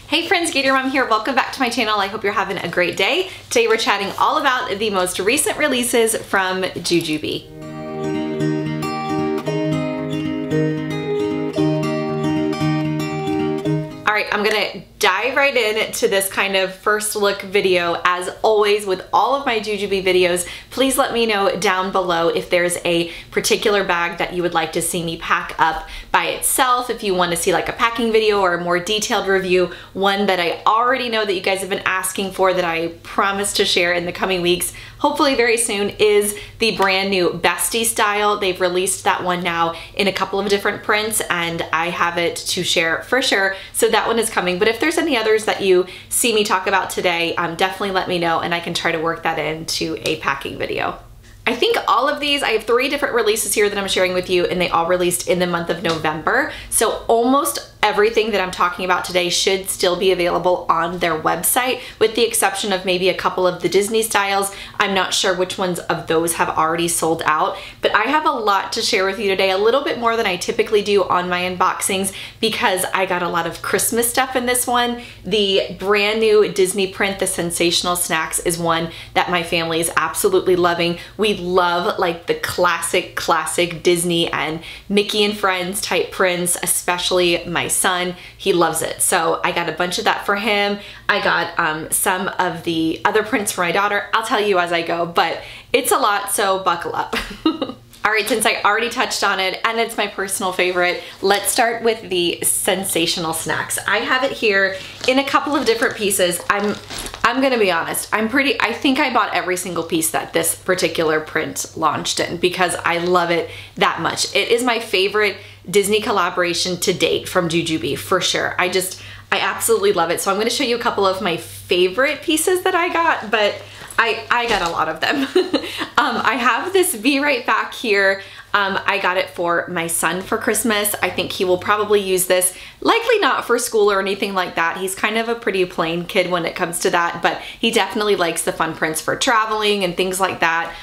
Hey friends, Gator Mom here. Welcome back to my channel. I hope you're having a great day. Today we're chatting all about the most recent releases from Jujube. All right, I'm gonna dive right into this kind of first look video. As always with all of my Jujube videos, please let me know down below if there's a particular bag that you would like to see me pack up by itself, if you want to see like a packing video or a more detailed review. One that I already know that you guys have been asking for that I promise to share in the coming weeks, hopefully very soon, is the brand new Bestie style. They've released that one now in a couple of different prints and I have it to share for sure. So that one is coming. But if there's any others that you see me talk about today, definitely let me know and I can try to work that into a packing video. I think all of these, I have 3 different releases here that I'm sharing with you and they all released in the month of November. So almost everything that I'm talking about today should still be available on their website, with the exception of maybe a couple of the Disney styles. I'm not sure which ones of those have already sold out, but I have a lot to share with you today, a little bit more than I typically do on my unboxings because I got a lot of Christmas stuff in this one. The brand new Disney print, the Sensational Snacks, is one that my family is absolutely loving. We love like the classic Disney and Mickey and Friends type prints, especially my son. He loves it. So I got a bunch of that for him. I got some of the other prints for my daughter. I'll tell you as I go, but it's a lot, so buckle up. All right, since I already touched on it and it's my personal favorite, let's start with the Sensational Snacks. I have it here in a couple of different pieces. I'm gonna be honest, I think I bought every single piece that this particular print launched in because I love it that much. It is my favorite Disney collaboration to date from Jujube, for sure. I absolutely love it. So I'm gonna show you a couple of my favorite pieces that I got, but I got a lot of them. I have this Be Right Back here. I got it for my son for Christmas. I think he will probably use this, likely not for school or anything like that. He's kind of a pretty plain kid when it comes to that, but he definitely likes the fun prints for traveling and things like that.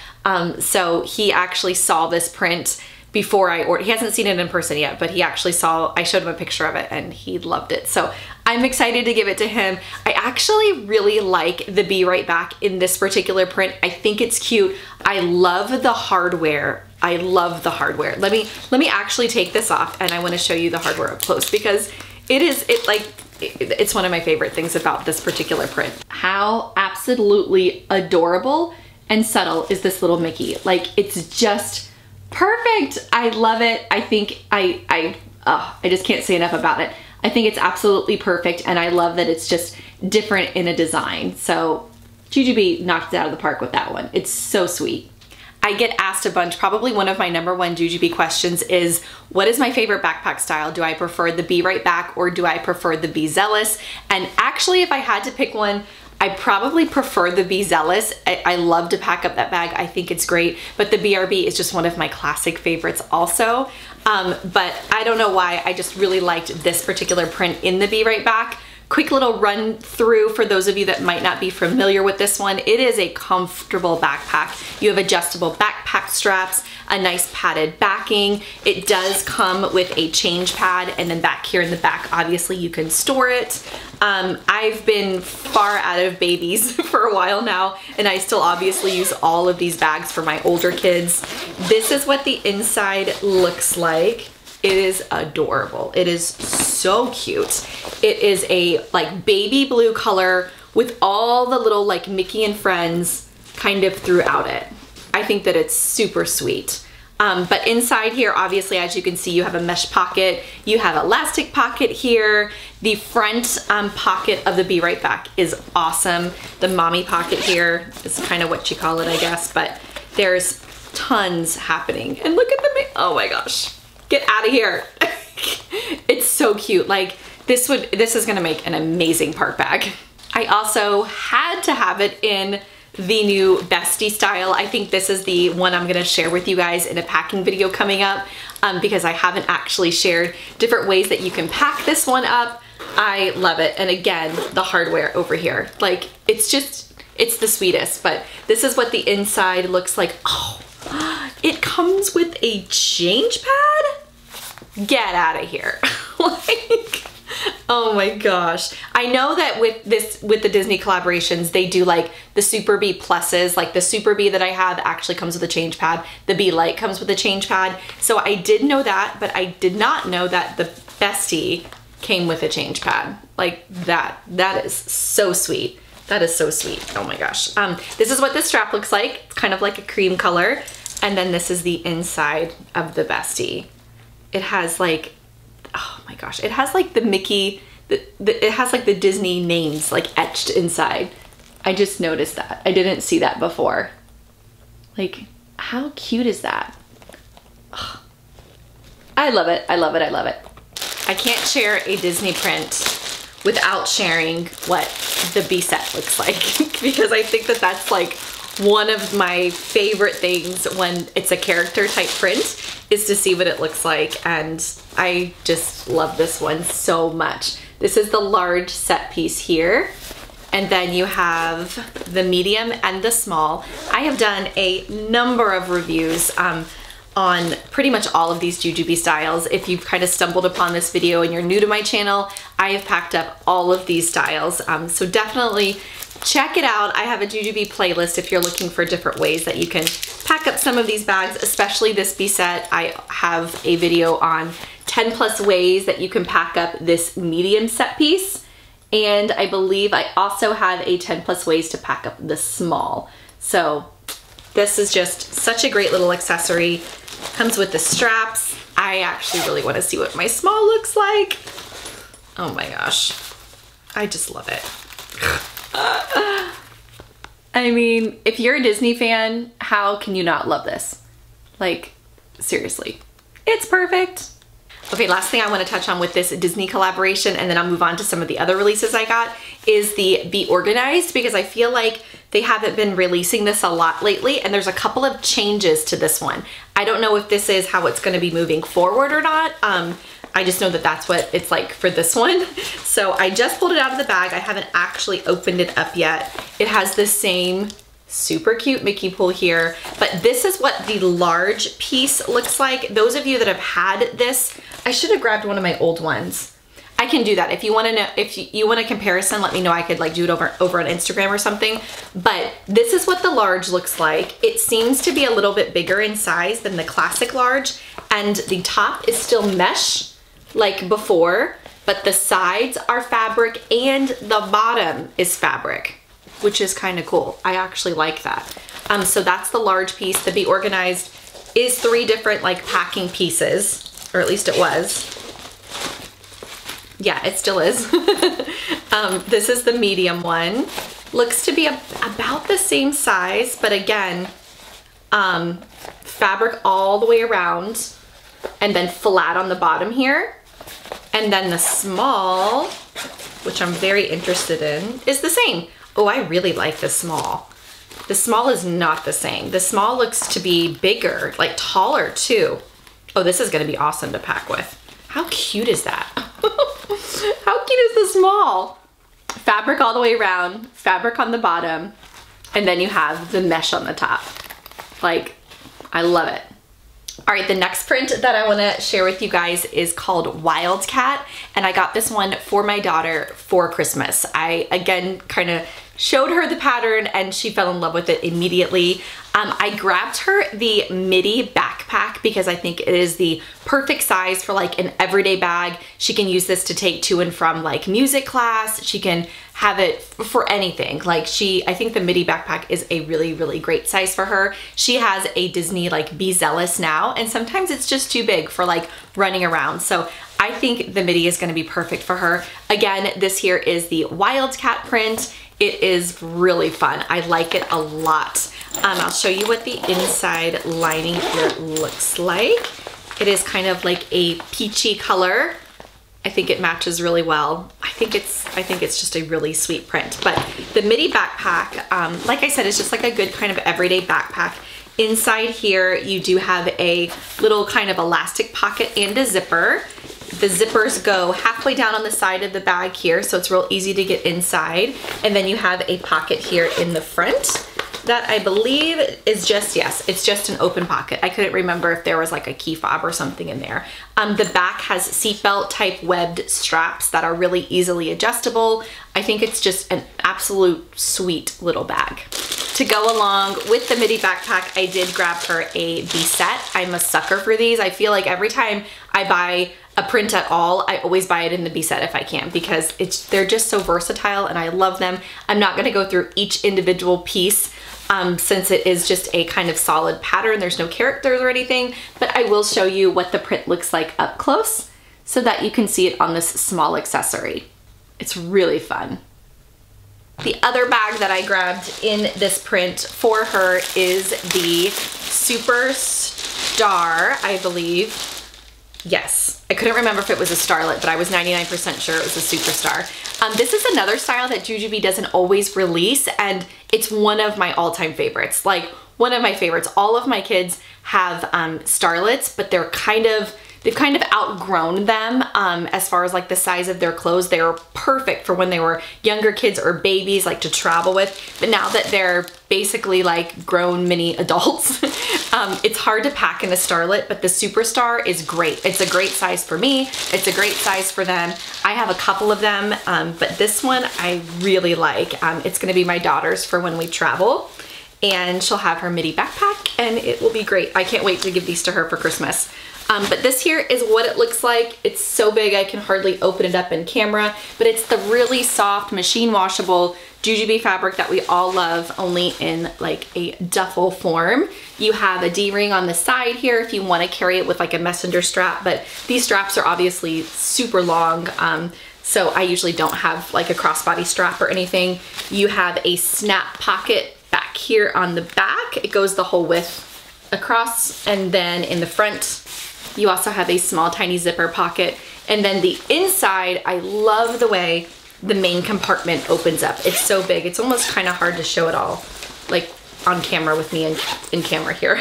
So he actually saw this print before I ordered. He hasn't seen it in person yet, but he actually saw, I showed him a picture of it and he loved it. So I'm excited to give it to him. I actually really like the Be Right Back in this particular print. I think it's cute. I love the hardware. I love the hardware. Let me actually take this off and I want to show you the hardware up close because it's one of my favorite things about this particular print. How absolutely adorable and subtle is this little Mickey? Like, it's just perfect. I love it. I think I just can't say enough about it. I think it's absolutely perfect and I love that it's just different in a design. So Jujube knocked it out of the park with that one. It's so sweet. I get asked a bunch, probably one of my #1 Jujube questions is, what is my favorite backpack style? Do I prefer the Be Right Back or do I prefer the Be Zealous? And actually, if I had to pick one, I probably prefer the Be Zealous. I love to pack up that bag. I think it's great, but the BRB is just one of my classic favorites also. But I don't know why, I just really liked this particular print in the Be Right Back. Quick little run through for those of you that might not be familiar with this one. It is a comfortable backpack. You have adjustable backpack straps, a nice padded backing. It does come with a change pad, and then back here in the back, obviously you can store it. I've been far out of babies for a while now, and I still obviously use all of these bags for my older kids. This is what the inside looks like. It is adorable. It is so cute. It is a like baby blue color with all the little like Mickey and Friends kind of throughout it. I think that it's super sweet. But inside here, obviously, as you can see, you have a mesh pocket. You have elastic pocket here. The front pocket of the Be Right Back is awesome. The mommy pocket here is kind of what you call it, I guess, but there's tons happening. And look at the, oh my gosh. Get out of here. It's so cute. Like this is gonna make an amazing park bag. I also had to have it in the new Bestie style. I think this is the one I'm gonna share with you guys in a packing video coming up because I haven't actually shared different ways that you can pack this one up. I love it. And again, the hardware over here, like it's the sweetest, but this is what the inside looks like. Oh, it comes with a change pad? Get out of here. Like, Oh my gosh. I know that with the Disney collaborations, they do like the Super Bee pluses, like the Super Bee that I have actually comes with a change pad. The Bee Light comes with a change pad. So I did know that, but I did not know that the Bestie came with a change pad. Like that is so sweet. That is so sweet. Oh my gosh. This is what the strap looks like. It's kind of like a cream color. And then this is the inside of the Bestie. It has like, oh my gosh, it has like the Mickey, it has like the Disney names like etched inside. I just noticed that. I didn't see that before. Like, how cute is that? Oh, I love it. I love it. I love it. I can't share a Disney print without sharing what the Bee set looks like because I think that that's like one of my favorite things when it's a character type print is to see what it looks like, and I just love this one so much. This is the large set piece here, and then you have the medium and the small. I have done a number of reviews on pretty much all of these jujube styles. If you've kind of stumbled upon this video and you're new to my channel, I have packed up all of these styles. So definitely check it out. I have a jujube playlist if you're looking for different ways that you can pack up some of these bags, especially this Bee set. I have a video on 10 plus ways that you can pack up this medium set piece. And I believe I also have a 10 plus ways to pack up the small. So this is just such a great little accessory. Comes with the straps. I actually really want to see what my small looks like. Oh my gosh. I just love it. I mean, if you're a Disney fan, how can you not love this? Like, seriously, it's perfect. Okay, last thing I want to touch on with this Disney collaboration, and then I'll move on to some of the other releases I got, is the Be Organized, because I feel like they haven't been releasing this a lot lately, and there's a couple of changes to this one. I don't know if this is how it's going to be moving forward or not. I just know that that's what it's like for this one. So I just pulled it out of the bag. I haven't actually opened it up yet. It has the same super cute Mickey pull here, but this is what the large piece looks like. Those of you that have had this, I should have grabbed one of my old ones. I can do that. If you want to know, if you want a comparison, let me know. I could like do it over on Instagram or something. But this is what the large looks like. It seems to be a little bit bigger in size than the classic large, and the top is still mesh like before, but the sides are fabric and the bottom is fabric, which is kind of cool. I actually like that. So that's the large piece. The Be Organized is 3 different like packing pieces, or at least it was. Yeah, it still is. This is the medium one. Looks to be about the same size, but again, fabric all the way around and then flat on the bottom here. And then the small, which I'm very interested in, is the same. Oh, I really like the small. The small is not the same. The small looks to be bigger, like taller too. Oh, this is gonna be awesome to pack with. How cute is that? How cute is the small? Fabric all the way around, fabric on the bottom, and then you have the mesh on the top. Like, I love it. All right, the next print that I wanna share with you guys is called Wildcat, and I got this one for my daughter for Christmas. I, again, kind of showed her the pattern and she fell in love with it immediately. I grabbed her the midi backpack because I think it is the perfect size for like an everyday bag. She can use this to take to and from like music class. She can have it for anything. Like I think the midi backpack is a really, really great size for her. She has a Disney like Be Zealous now, and sometimes it's just too big for like running around. So I think the midi is gonna be perfect for her. Again, this here is the Wildcat print. It is really fun. I like it a lot. I'll show you what the inside lining here looks like. It is kind of like a peachy color. I think it matches really well. I think it's just a really sweet print. But the midi backpack, like I said, is just like a good kind of everyday backpack. Inside here, you do have a little kind of elastic pocket and a zipper. The zippers go halfway down on the side of the bag here, so it's real easy to get inside. And then you have a pocket here in the front. that I believe is just, yes, it's just an open pocket. I couldn't remember if there was like a key fob or something in there. The back has seatbelt type webbed straps that are really easily adjustable. I think it's just an absolute sweet little bag. To go along with the midi backpack, I did grab her a B-set. I'm a sucker for these. I feel like every time I buy a print at all, I always buy it in the B-set if I can, because they're just so versatile and I love them. I'm not gonna go through each individual piece since it is just a kind of solid pattern. There's no characters or anything, but I will show you what the print looks like up close so that you can see it on this small accessory. It's really fun. The other bag that I grabbed in this print for her is the Superstar, I believe. Yes, I couldn't remember if it was a starlet, but I was 99% sure it was a Superstar. This is another style that Jujube doesn't always release, and it's one of my all-time favorites. Like, one of my favorites. All of my kids have starlets, but they've kind of outgrown them as far as like the size of their clothes. They were perfect for when they were younger kids or babies, like to travel with. But now that they're basically like grown mini adults, it's hard to pack in a starlet, but the Superstar is great. It's a great size for me. It's a great size for them. I have a couple of them, but this one I really like. It's gonna be my daughter's for when we travel, and she'll have her midi backpack and it will be great. I can't wait to give these to her for Christmas. But this here is what it looks like. It's so big I can hardly open it up in camera, but it's the really soft machine washable Jujube fabric that we all love, only in like a duffel form. You have a D-ring on the side here if you want to carry it with like a messenger strap, but these straps are obviously super long, so I usually don't have like a crossbody strap or anything. You have a snap pocket back here on the back. It goes the whole width across, and then in the front you also have a small tiny zipper pocket. And then the inside, I love the way the main compartment opens up. It's so big, it's almost kind of hard to show it all like on camera with me in camera here.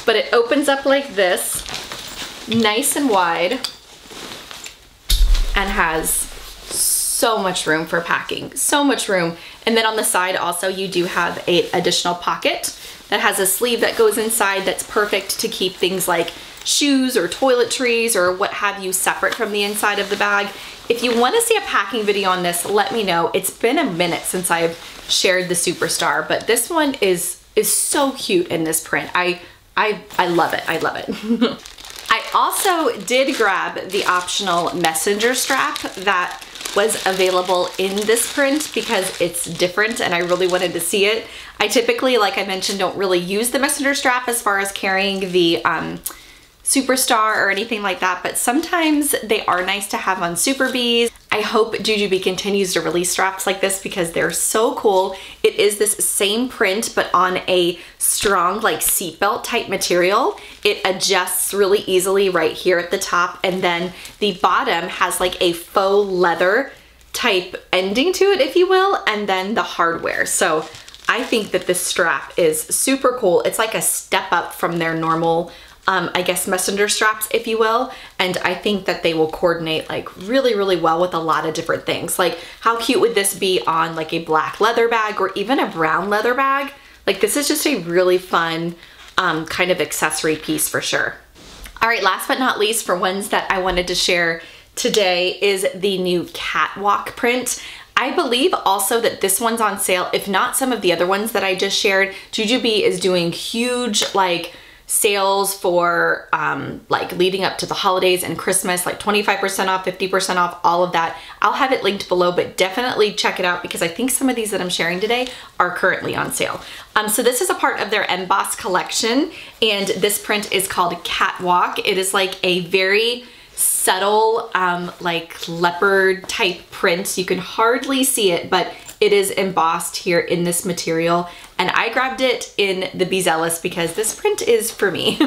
But it opens up like this, nice and wide, and has so much room for packing, so much room. And then on the side also you do have an additional pocket that has a sleeve that goes inside that's perfect to keep things like shoes or toiletries or what have you separate from the inside of the bag. If you want to see a packing video on this, let me know. It's been a minute since I've shared the Superstar, but this one is so cute in this print. I love it. I love it. I also did grab the optional messenger strap that was available in this print because it's different and I really wanted to see it. I typically, like I mentioned, don't really use the messenger strap as far as carrying the Superstar or anything like that, but sometimes they are nice to have on Super Bees. I hope Jujube continues to release straps like this because they're so cool. It is this same print, but on a strong like seatbelt type material. It adjusts really easily right here at the top, and then the bottom has like a faux leather type ending to it, if you will, and then the hardware. So I think that this strap is super cool. It's like a step up from their normal I guess messenger straps, if you will, and I think that they will coordinate like really, really well with a lot of different things. Like, how cute would this be on like a black leather bag or even a brown leather bag? Like, this is just a really fun kind of accessory piece for sure. All right, last but not least, for ones that I wanted to share today is the new Catwalk print. I believe also that this one's on sale, if not some of the other ones that I just shared. Jujube is doing huge like sales for like leading up to the holidays and Christmas, like 25% off, 50% off, all of that. I'll have it linked below, but definitely check it out because I think some of these that I'm sharing today are currently on sale. So this is a part of their emboss collection, and this print is called Catwalk. It is like a very subtle like leopard type print. You can hardly see it, but it is embossed here in this material, and I grabbed it in the Be Zealous because this print is for me.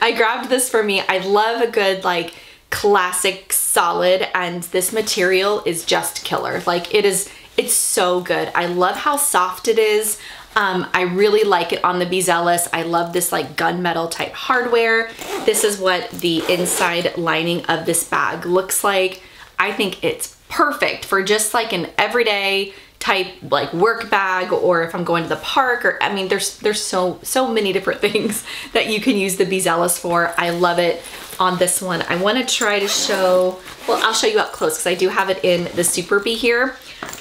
I grabbed this for me. I love a good like classic solid, and this material is just killer. Like, it's so good. I love how soft it is. I really like it on the Be Zealous. I love this like gunmetal type hardware. This is what the inside lining of this bag looks like. I think it's perfect for just like an everyday type like work bag, or if I'm going to the park, or I mean, there's so many different things that you can use the Be Zealous for. I love it on this one. I want to try to show, well, I'll show you up close because I do have it in the Super Bee here.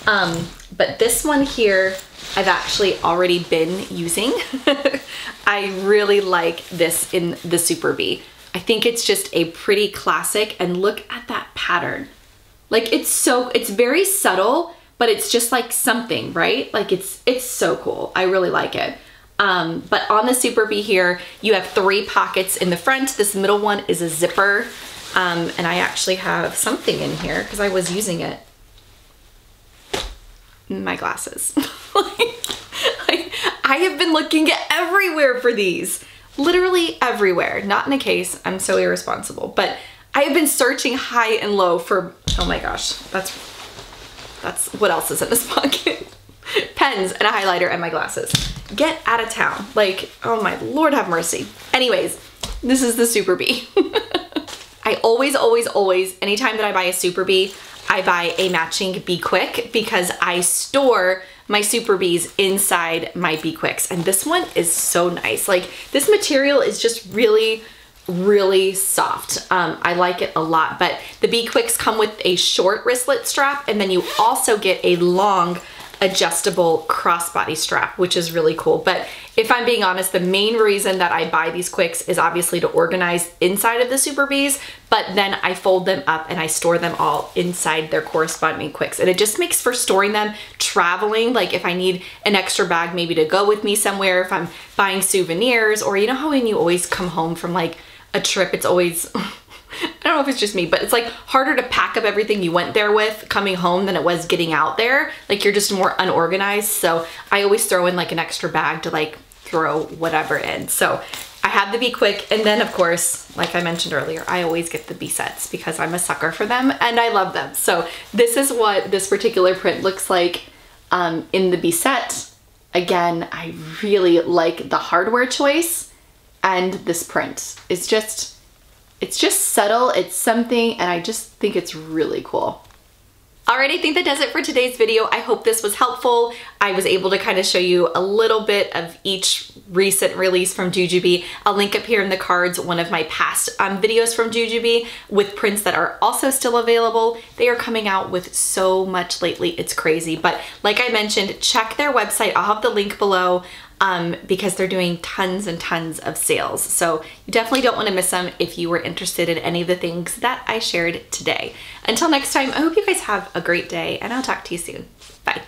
But this one here, I've actually already been using. I really like this in the Super Bee. I think it's just a pretty classic, and look at that pattern. Like it's very subtle, but it's just like something, right? Like it's so cool. I really like it. But on the Super Bee here, you have 3 pockets in the front. This middle one is a zipper. And I actually have something in here because I was using it. My glasses. I have been looking everywhere for these. Literally everywhere. Not in a case. I'm so irresponsible. But I have been searching high and low for, oh my gosh, that's what else is in this pocket? Pens and a highlighter and my glasses. Get out of town. Like, oh my Lord have mercy. Anyways, this is the Super Bee. I always, anytime that I buy a Super Bee, I buy a matching Be Quick because I store my Super Bees inside my Be Quicks. And this one is so nice. Like, this material is just really soft. I like it a lot, but the Be Quicks come with a short wristlet strap, and then you also get a long adjustable crossbody strap, which is really cool. But if I'm being honest, the main reason that I buy these Quicks is obviously to organize inside of the Super Bees, but then I fold them up and I store them all inside their corresponding Quicks. And it just makes for storing them traveling. Like if I need an extra bag maybe to go with me somewhere, if I'm buying souvenirs, or you know how when you always come home from like a trip, it's always, I don't know if it's just me, but it's like harder to pack up everything you went there with coming home than it was getting out there. Like you're just more unorganized. So I always throw in like an extra bag to like throw whatever in. So I have the Be Quick, and then of course, like I mentioned earlier, I always get the Be Sets because I'm a sucker for them and I love them. So this is what this particular print looks like in the Be Set. Again, I really like the hardware choice, and this print is just, it's just subtle, it's something, and I just think it's really cool. Alright, I think that does it for today's video. I hope this was helpful. I was able to kind of show you a little bit of each recent release from Jujube. I'll link up here in the cards one of my past videos from Jujube with prints that are also still available. They are coming out with so much lately, it's crazy. But like I mentioned, check their website. I'll have the link below. Because they're doing tons and tons of sales. So you definitely don't want to miss them if you were interested in any of the things that I shared today. Until next time, I hope you guys have a great day, and I'll talk to you soon. Bye.